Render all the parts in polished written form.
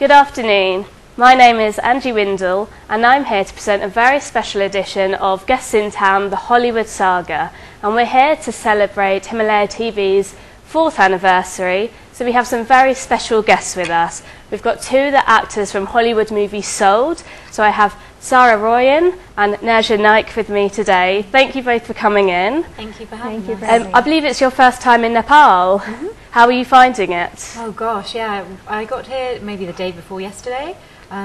Good afternoon. My name is Angie Windle and I'm here to present a very special edition of Guests in Town, the Hollywood Saga. And we're here to celebrate Himalaya TV's 4th anniversary, so we have some very special guests with us. We've got two of the actors from Hollywood movie Sold. So I have Seirah Royin and Neerja Naik with me today. Thank you both for coming in. Thank you for having us. I believe it's your first time in Nepal. How are you finding it? Oh gosh, yeah, I got here maybe the day before yesterday, so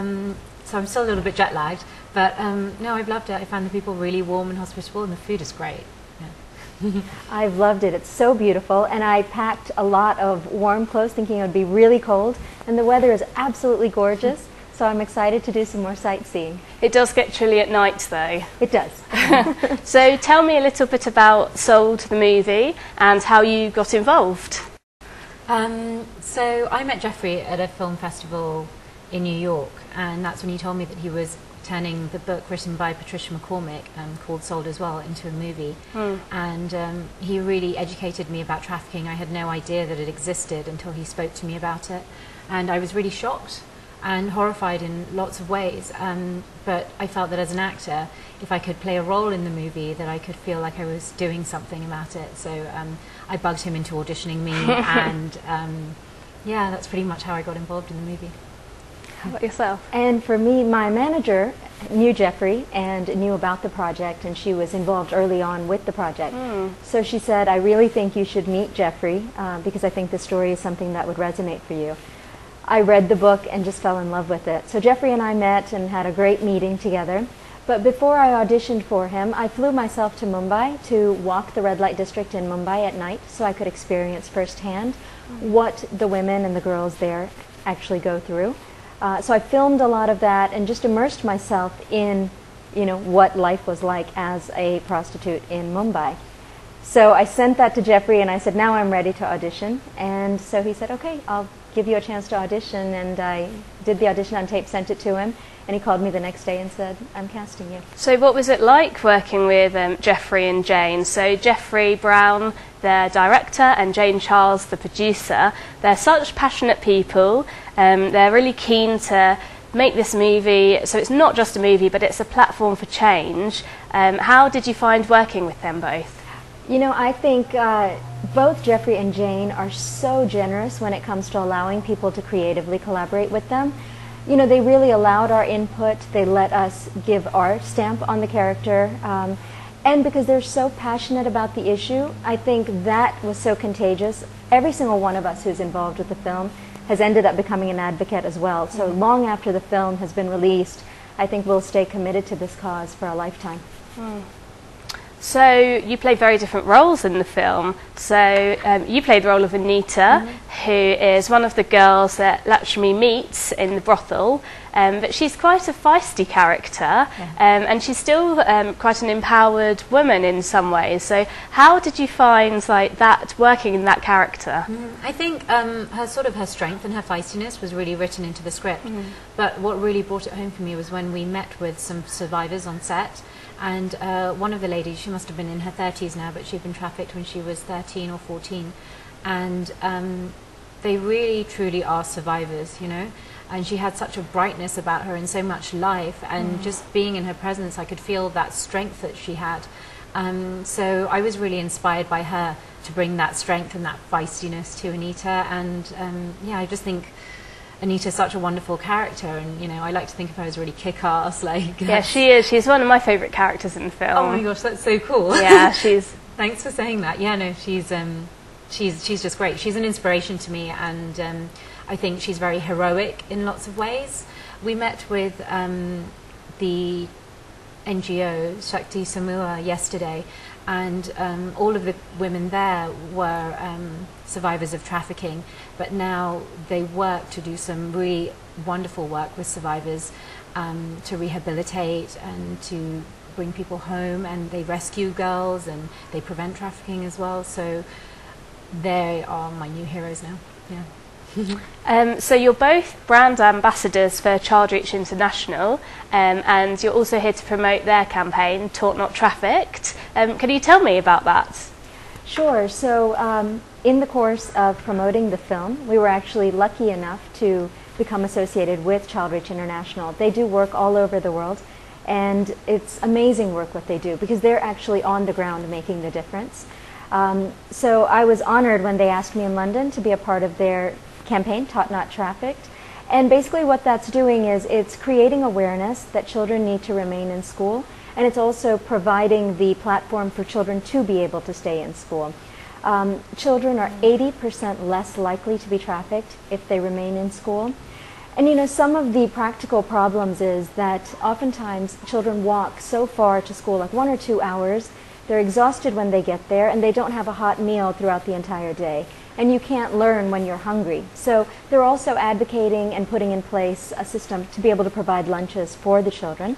I'm still a little bit jet lagged, but no, I've loved it. I found the people really warm and hospitable and the food is great. Yeah. I've loved it. It's so beautiful, and I packed a lot of warm clothes thinking it would be really cold, and the weather is absolutely gorgeous, so I'm excited to do some more sightseeing. It does get chilly at night though. It does. So tell me a little bit about Sold, the movie, and how you got involved. So I met Jeffrey at a film festival in New York, and that's when he told me that he was turning the book written by Patricia McCormick called Sold as well into a movie. And he really educated me about trafficking. I had no idea that it existed until he spoke to me about it, and I was really shocked and horrified in lots of ways, but I felt that as an actor, if I could play a role in the movie, that I could feel like I was doing something about it. So I bugged him into auditioning me, and yeah, that's pretty much how I got involved in the movie. How about yourself? And for me, my manager knew Jeffrey and knew about the project, and she was involved early on with the project. So she said, I really think you should meet Jeffrey because I think the story is something that would resonate for you. I read the book and just fell in love with it. So Jeffrey and I met and had a great meeting together. But before I auditioned for him, I flew myself to Mumbai to walk the red light district in Mumbai at night so I could experience firsthand what the women and the girls there actually go through. So I filmed a lot of that and just immersed myself in, what life was like as a prostitute in Mumbai. So I sent that to Jeffrey and I said, now I'm ready to audition. And so he said, okay, I'll give you a chance to audition. And I did the audition on tape, sent it to him, and he called me the next day and said, I'm casting you. So what was it like working with Jeffrey and Jane? So Jeffrey Brown, the director, and Jane Charles, the producer, they're such passionate people. They're really keen to make this movie, so it's not just a movie, but it's a platform for change. How did you find working with them both? I think both Jeffrey and Jane are so generous when it comes to allowing people to creatively collaborate with them. They really allowed our input. They let us give our stamp on the character. And because they're so passionate about the issue, I think that was so contagious. Every single one of us who's involved with the film has ended up becoming an advocate as well. So long after the film has been released, I think we'll stay committed to this cause for a lifetime. So you play very different roles in the film. So you played the role of Anita, who is one of the girls that Laxmi meets in the brothel, but she's quite a feisty character, and she's still quite an empowered woman in some ways. So how did you find that working in that character? I think her strength and her feistiness was really written into the script. But what really brought it home for me was when we met with some survivors on set. And one of the ladies, she must have been in her 30s now, but she'd been trafficked when she was 13 or 14. And they really, truly are survivors, And she had such a brightness about her and so much life. And just being in her presence, I could feel that strength that she had. So I was really inspired by her to bring that strength and that feistiness to Anita. And yeah, I just think Anita's such a wonderful character, and I like to think of her as really kick-ass. Yeah, she is. She's one of my favourite characters in the film. Oh my gosh, that's so cool. Yeah, she's. Thanks for saying that. Yeah, no, she's just great. She's an inspiration to me, and I think she's very heroic in lots of ways. We met with the NGO Shakti Samua yesterday, and all of the women there were survivors of trafficking, but now they work to do some really wonderful work with survivors to rehabilitate and to bring people home, and they rescue girls and they prevent trafficking as well. So they are my new heroes now. Yeah. So you're both brand ambassadors for Child Reach International, and you're also here to promote their campaign, Taughtnottrafficked. Can you tell me about that? Sure. So in the course of promoting the film, we were actually lucky enough to become associated with Child Reach International. They do work all over the world, and it's amazing work what they do because they're actually on the ground making the difference. So I was honored when they asked me in London to be a part of their campaign, Taughtnottrafficked. And basically what that's doing is it's creating awareness that children need to remain in school, and it's also providing the platform for children to be able to stay in school. Children are 80% less likely to be trafficked if they remain in school. And you know, some of the practical problems is that oftentimes children walk so far to school, like 1 or 2 hours, they're exhausted when they get there, and they don't have a hot meal throughout the entire day. And you can't learn when you're hungry. So they're also advocating and putting in place a system to be able to provide lunches for the children.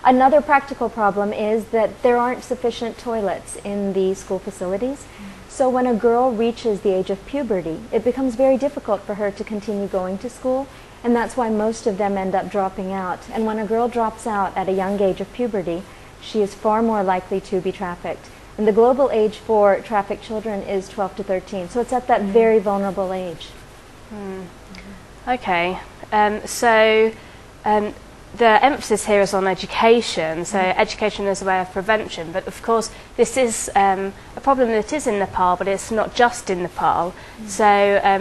Another practical problem is that there aren't sufficient toilets in the school facilities. So when a girl reaches the age of puberty, it becomes very difficult for her to continue going to school, and that's why most of them end up dropping out. And when a girl drops out at a young age of puberty, she is far more likely to be trafficked. And the global age for trafficked children is 12 to 13, so it's at that very vulnerable age. Okay, so the emphasis here is on education, so education is a way of prevention, but of course this is a problem that is in Nepal, but it's not just in Nepal. So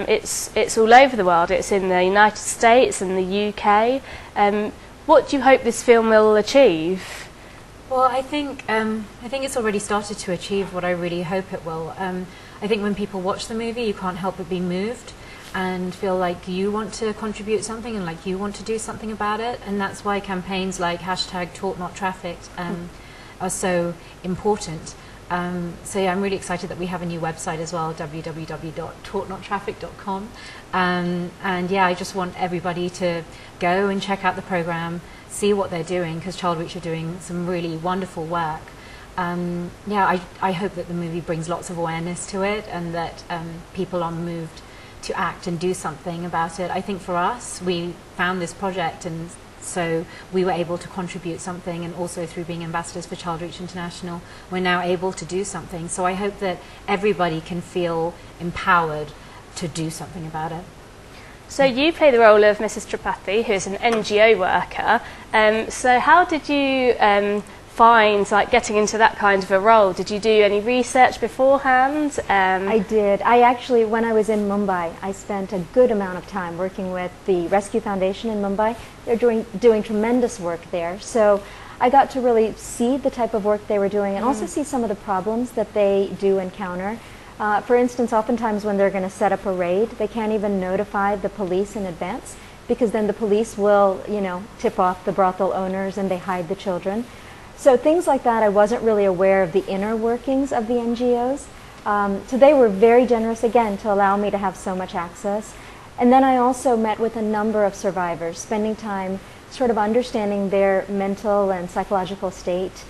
it's all over the world. It's in the United States and the UK. What do you hope this film will achieve? Well, I think it's already started to achieve what I really hope it will. I think when people watch the movie, you can't help but be moved and feel like you want to contribute something and like you want to do something about it. And that's why campaigns like #TaughtNotTrafficked are so important. So yeah, I'm really excited that we have a new website as well, www.taughtnottrafficked.com. And yeah, I just want everybody to go and check out the program, see what they're doing, because Child Reach are doing some really wonderful work. Yeah, I hope that the movie brings lots of awareness to it, and that people are moved to act and do something about it. I think for us, we found this project, and so we were able to contribute something, and also through being ambassadors for Child Reach International, we're now able to do something. So I hope that everybody can feel empowered to do something about it. So you play the role of Mrs. Tripathi, who is an NGO worker. So how did you find getting into that kind of a role? Did you do any research beforehand? I did. I actually, when I was in Mumbai, I spent a good amount of time working with the Rescue Foundation in Mumbai. They're doing tremendous work there. So I got to really see the type of work they were doing, and also see some of the problems that they do encounter. For instance, oftentimes when they're going to set up a raid, they can't even notify the police in advance, because then the police will, tip off the brothel owners and they hide the children. So things like that, I wasn't really aware of the inner workings of the NGOs. So they were very generous, again, to allow me to have so much access. And then I also met with a number of survivors, spending time sort of understanding their mental and psychological state.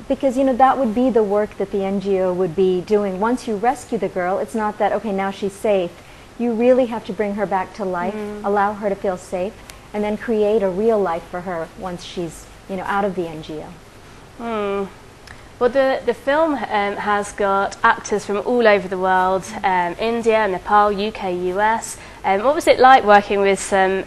Because, that would be the work that the NGO would be doing. Once you rescue the girl, it's not that, okay, now she's safe. You really have to bring her back to life, allow her to feel safe, and then create a real life for her once she's, out of the NGO. Well, the film has got actors from all over the world, India, Nepal, UK, US. What was it like working with some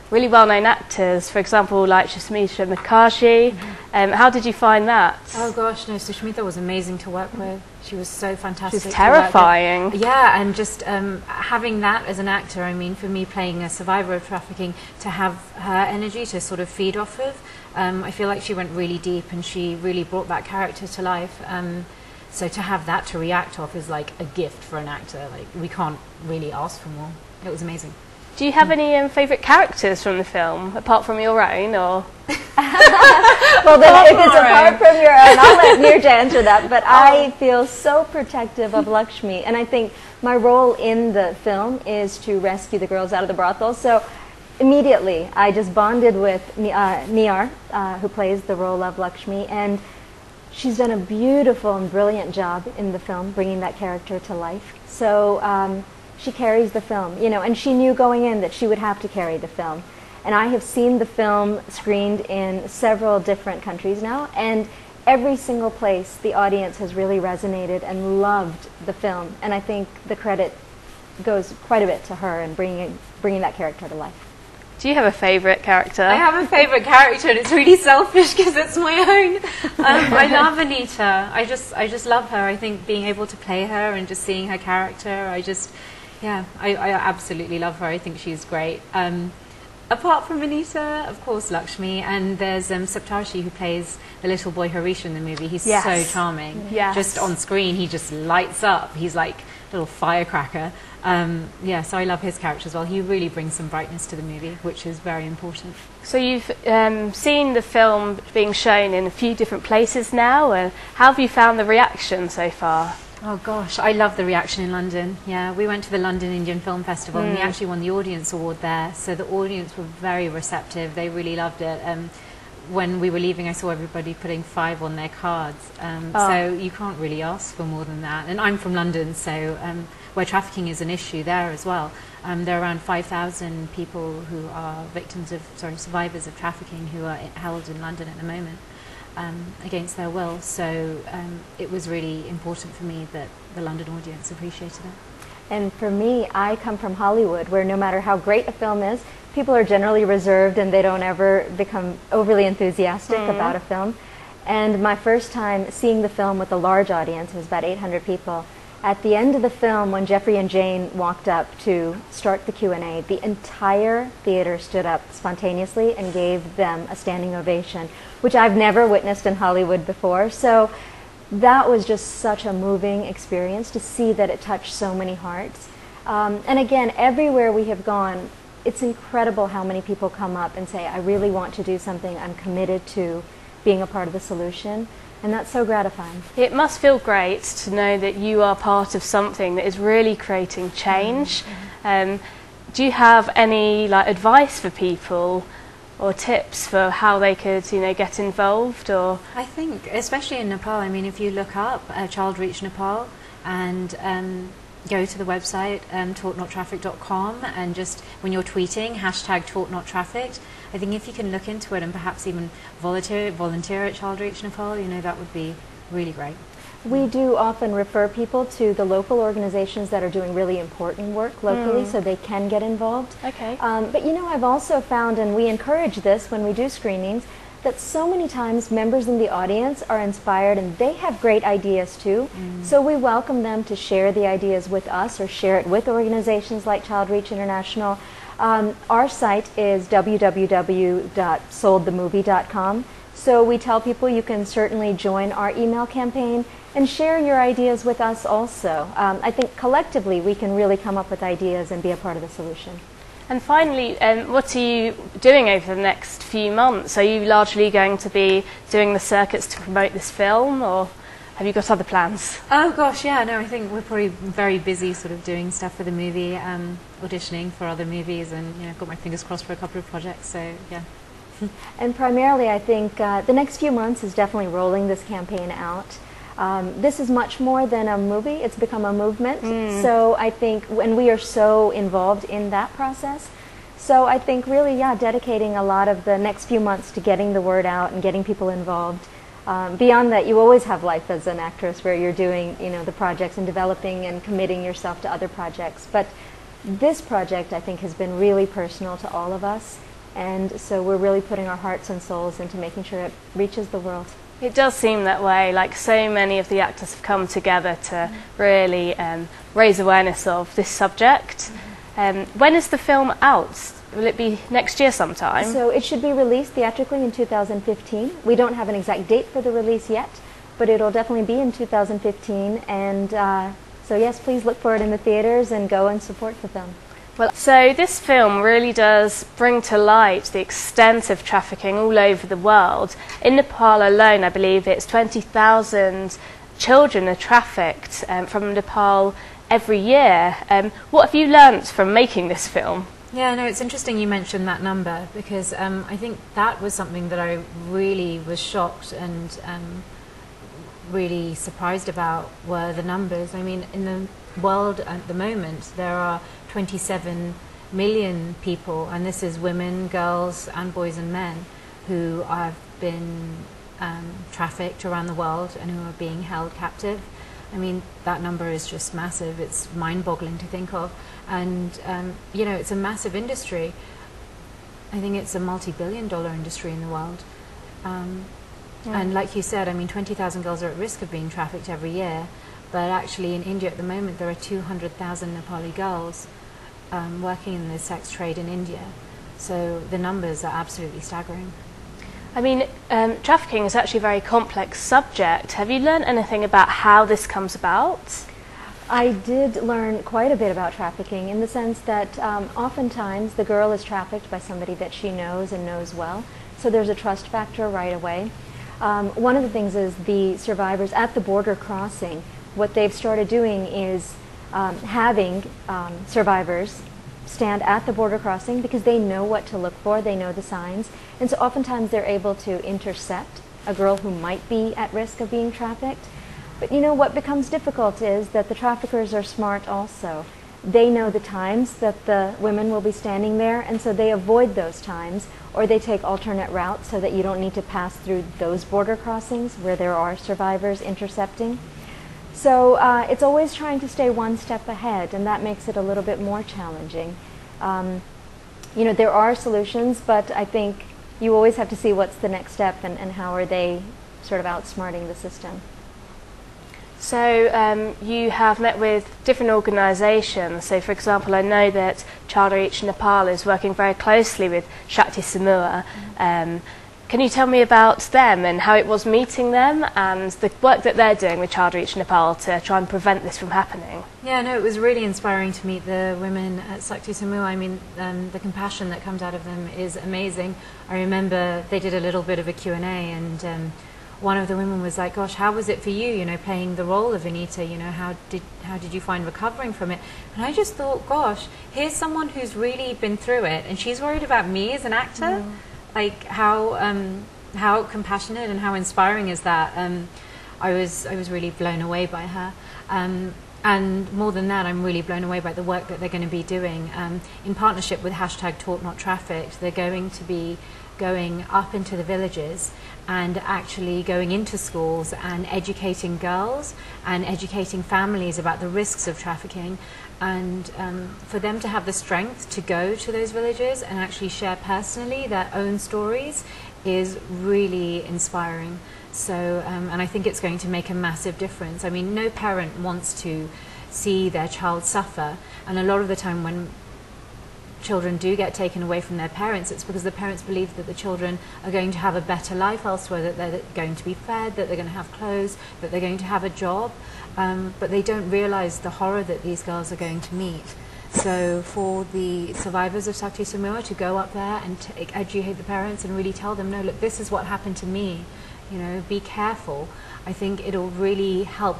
really well-known actors, for example, like Sushmita Mukherjee? How did you find that? Oh gosh, no, Sushmita was amazing to work with. She was so fantastic. She was terrifying. Yeah, and just having that as an actor, I mean, for me playing a survivor of trafficking, to have her energy to sort of feed off of, I feel like she went really deep and she really brought that character to life. So to have that to react off is like a gift for an actor. Like, we can't really ask for more. It was amazing. Do you have any favourite characters from the film, apart from your own, or? Well, then, if it's apart from your own, I'll let Neerja answer that. But I feel so protective of Laxmi, and I think my role in the film is to rescue the girls out of the brothel. So immediately, I just bonded with Neerja, who plays the role of Laxmi, and she's done a beautiful and brilliant job in the film, bringing that character to life. So she carries the film, and she knew going in that she would have to carry the film. And I have seen the film screened in several different countries now, and every single place the audience has really resonated and loved the film. And I think the credit goes quite a bit to her and bringing that character to life. Do you have a favourite character? I have a favourite character, and it's really selfish because it's my own. I love Anita. I just love her. I think being able to play her and just seeing her character, I absolutely love her. I think she's great. Apart from Anita, of course, Laxmi, and there's Saptarshi, who plays the little boy Harish in the movie. He's so charming. Yes. Just on screen, he just lights up. He's like a little firecracker. So I love his character as well. He really brings some brightness to the movie, which is very important. So you've seen the film being shown in a few different places now, and how have you found the reaction so far? Oh gosh, I love the reaction in London. Yeah, we went to the London Indian Film Festival and we actually won the audience award there. So the audience were very receptive. They really loved it. When we were leaving, I saw everybody putting 5 on their cards. So you can't really ask for more than that. And I'm from London, so where trafficking is an issue there as well. There are around 5,000 people who are survivors of trafficking who are held in London at the moment. Against their will, so it was really important for me that the London audience appreciated it. And for me, I come from Hollywood, where no matter how great a film is, people are generally reserved and they don't ever become overly enthusiastic about a film. And my first time seeing the film with a large audience, it was about 800 people, at the end of the film, when Jeffrey and Jane walked up to start the Q&A, the entire theater stood up spontaneously and gave them a standing ovation, which I've never witnessed in Hollywood before. So that was just such a moving experience to see that it touched so many hearts. And again, everywhere we have gone, it's incredible how many people come up and say, I really want to do something, I'm committed to being a part of the solution. And that's so gratifying. It must feel great to know that you are part of something that is really creating change. Do you have any advice for people or tips for how they could get involved? Or I think, especially in Nepal, I mean, if you look up Child Reach Nepal and go to the website Taughtnottrafficked.com, and just when you're tweeting #Taughtnottrafficked, I think if you can look into it and perhaps even volunteer at Child Reach Nepal, that would be really great. We do often refer people to the local organizations that are doing really important work locally so they can get involved. Okay. But I've also found, and we encourage this when we do screenings, that so many times members in the audience are inspired and they have great ideas too. So we welcome them to share the ideas with us or share it with organizations like Child Reach International. Our site is www.soldthemovie.com. So we tell people you can certainly join our email campaign and share your ideas with us also. I think collectively we can really come up with ideas and be a part of the solution. And finally, what are you doing over the next few months? Are you largely going to be doing the circuits to promote this film, or have you got other plans? Oh gosh, yeah, no, I think we're probably very busy sort of doing stuff for the movie, auditioning for other movies, and I've got my fingers crossed for a couple of projects, so yeah. And primarily I think the next few months is definitely rolling this campaign out. This is much more than a movie, it's become a movement. So I think when we are so involved in that process, so I think really, dedicating a lot of the next few months to getting the word out and getting people involved. Beyond that, you always have life as an actress where you're doing, the projects and developing and committing yourself to other projects. But this project, I think, has been really personal to all of us. And so we're really putting our hearts and souls into making sure it reaches the world. It does seem that way, so many of the actors have come together to really raise awareness of this subject. When is the film out? Will it be next year sometime? So it should be released theatrically in 2015. We don't have an exact date for the release yet, but it'll definitely be in 2015. And so yes, please look for it in the theaters and go and support the film. Well, so this film really does bring to light the extent of trafficking all over the world. In Nepal alone, I believe it's 20,000 children are trafficked from Nepal every year. What have you learnt from making this film? Yeah, no, it's interesting you mentioned that number, because I think that was something that I really was shocked and really surprised about, were the numbers. I mean, in the world at the moment, there are 27 million people, and this is women, girls and boys and men, who have been trafficked around the world and who are being held captive. I mean, that number is just massive. It's mind-boggling to think of. And, you know, it's a massive industry. I think it's a multi-billion-dollar industry in the world. And like you said, I mean, 20,000 girls are at risk of being trafficked every year. But actually in India at the moment, there are 200,000 Nepali girls working in the sex trade in India. So the numbers are absolutely staggering. I mean, trafficking is actually a very complex subject. Have you learned anything about how this comes about? I did learn quite a bit about trafficking in the sense that oftentimes the girl is trafficked by somebody that she knows and knows well. So there's a trust factor right away. One of the things is the survivors at the border crossing, what they've started doing is having survivors stand at the border crossing because they know what to look for, they know the signs, and so oftentimes they're able to intercept a girl who might be at risk of being trafficked. But you know what becomes difficult is that the traffickers are smart also. They know the times that the women will be standing there, and so they avoid those times, or they take alternate routes so that you don't need to pass through those border crossings where there are survivors intercepting. So it's always trying to stay one step ahead, and that makes it a little bit more challenging. You know, there are solutions, but I think you always have to see what's the next step and how are they sort of outsmarting the system. So you have met with different organisations. So for example, I know that Child Reach Nepal is working very closely with Shakti Samua. Can you tell me about them and how it was meeting them and the work that they're doing with Child Reach Nepal to try and prevent this from happening? Yeah, no, it was really inspiring to meet the women at Shakti Samua. I mean, the compassion that comes out of them is amazing. I remember they did a little bit of a Q&A, and one of the women was like, gosh, how was it for you, you know, playing the role of Anita? You know, how did you find recovering from it? And I just thought, gosh, here's someone who's really been through it, and she's worried about me as an actor. Like how compassionate and how inspiring is that? I was really blown away by her, and more than that, I'm really blown away by the work that they're going to be doing in partnership with #Taughtnottrafficked. They're going to be going up into the villages and actually going into schools and educating girls and educating families about the risks of trafficking. And for them to have the strength to go to those villages and actually share personally their own stories is really inspiring. So, and I think it's going to make a massive difference. I mean, no parent wants to see their child suffer, and a lot of the time when children do get taken away from their parents, it's because the parents believe that the children are going to have a better life elsewhere, that they're going to be fed, that they're going to have clothes, that they're going to have a job, but they don't realize the horror that these girls are going to meet. So for the survivors of Shakti Samua to go up there and to educate the parents and really tell them, no, look, this is what happened to me, you know, be careful, I think it'll really help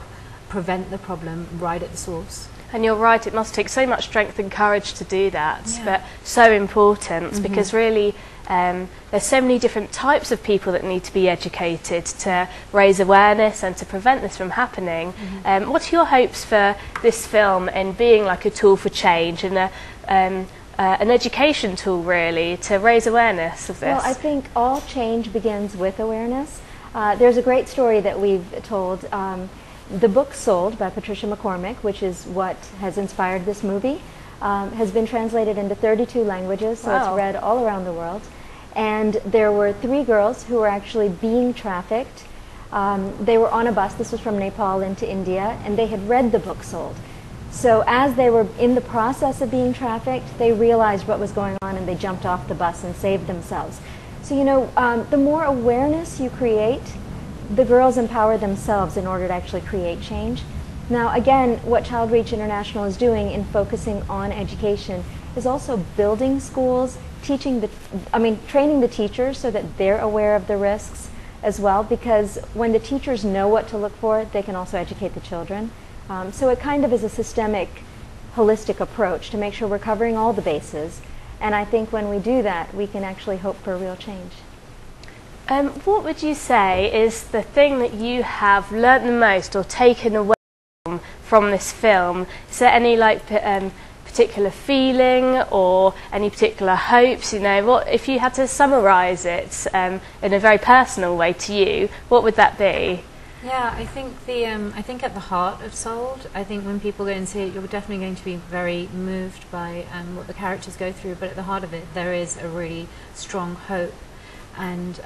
prevent the problem right at the source. And you're right, it must take so much strength and courage to do that, but so important because really there's so many different types of people that need to be educated to raise awareness and to prevent this from happening. What are your hopes for this film in being like a tool for change and an education tool really to raise awareness of this? Well, I think all change begins with awareness. There's a great story that we've told. The book Sold by Patricia McCormick, which is what has inspired this movie, has been translated into 32 languages, so it's read all around the world. And there were 3 girls who were actually being trafficked. They were on a bus, this was from Nepal into India, and they had read the book Sold. So as they were in the process of being trafficked, they realized what was going on and they jumped off the bus and saved themselves. So, you know, the more awareness you create, the girls empower themselves in order to actually create change. Now, again, what Child Reach International is doing in focusing on education is also building schools, training the teachers so that they're aware of the risks as well, because when the teachers know what to look for, they can also educate the children. So it kind of is a systemic, holistic approach to make sure we're covering all the bases. And I think when we do that, we can actually hope for real change. What would you say is the thing that you have learnt the most or taken away from this film? Is there any particular feeling or any particular hopes? You know, what if you had to summarise it in a very personal way to you? What would that be? Yeah, I think at the heart of Sold, I think when people go and see it, you're definitely going to be very moved by what the characters go through. But at the heart of it, there is a really strong hope, and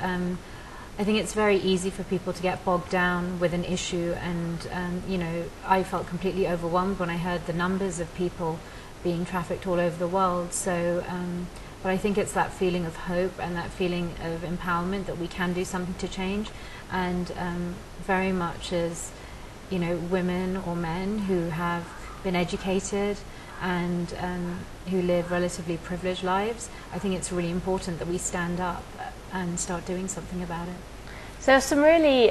I think it's very easy for people to get bogged down with an issue. And you know, I felt completely overwhelmed when I heard the numbers of people being trafficked all over the world. So. But I think it's that feeling of hope and that feeling of empowerment that we can do something to change, and very much as, you know, women or men who have been educated and who live relatively privileged lives, I think it's really important that we stand up and start doing something about it. So there are some really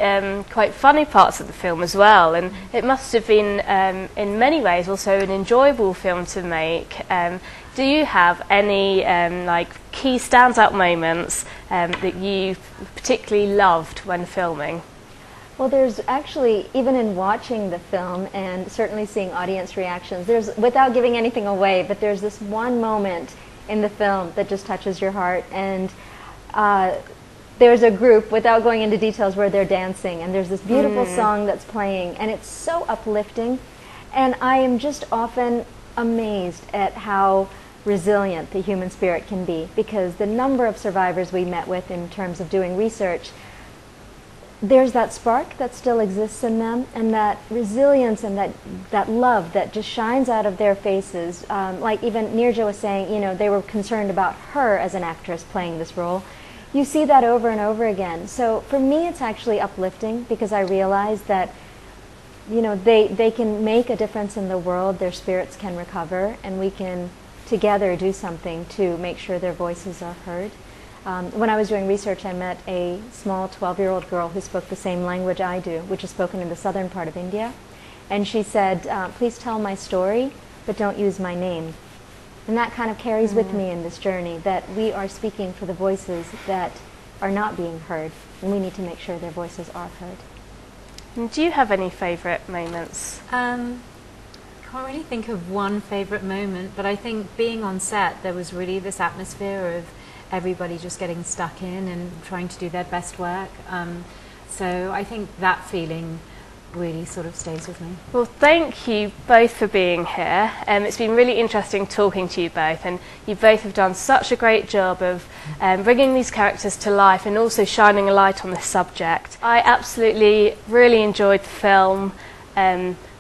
quite funny parts of the film as well, and it must have been in many ways also an enjoyable film to make. Do you have any like key standout moments that you particularly loved when filming? Well, there's actually, even in watching the film and certainly seeing audience reactions, there's, without giving anything away, but there's this one moment in the film that just touches your heart, and there's a group, without going into details, where they're dancing, and there's this beautiful song that's playing, and it's so uplifting, and I am just often amazed at how resilient the human spirit can be, because the number of survivors we met with in terms of doing research, there's that spark that still exists in them, and that resilience and that love that just shines out of their faces. Like even Neerja was saying, you know, they were concerned about her as an actress playing this role. You see that over and over again. So for me, it's actually uplifting, because I realize that, you know, they can make a difference in the world, their spirits can recover, and we can together do something to make sure their voices are heard. When I was doing research, I met a small 12-year-old girl who spoke the same language I do, which is spoken in the southern part of India. And she said, please tell my story, but don't use my name. And that kind of carries with me in this journey, that we are speaking for the voices that are not being heard, and we need to make sure their voices are heard. And do you have any favourite moments? Can't really think of one favourite moment, but I think being on set, there was really this atmosphere of everybody just getting stuck in and trying to do their best work. So I think that feeling really sort of stays with me. Well, thank you both for being here. It's been really interesting talking to you both, and you both have done such a great job of bringing these characters to life and also shining a light on this subject. I absolutely really enjoyed the film.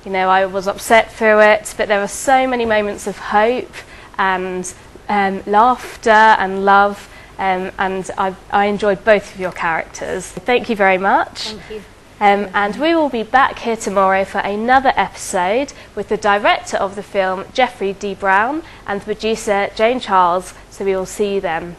You know, I was upset through it, but there were so many moments of hope and laughter and love, and I enjoyed both of your characters. Thank you very much. Thank you. And we will be back here tomorrow for another episode with the director of the film, Jeffrey D. Brown, and the producer, Jane Charles, so we will see you then.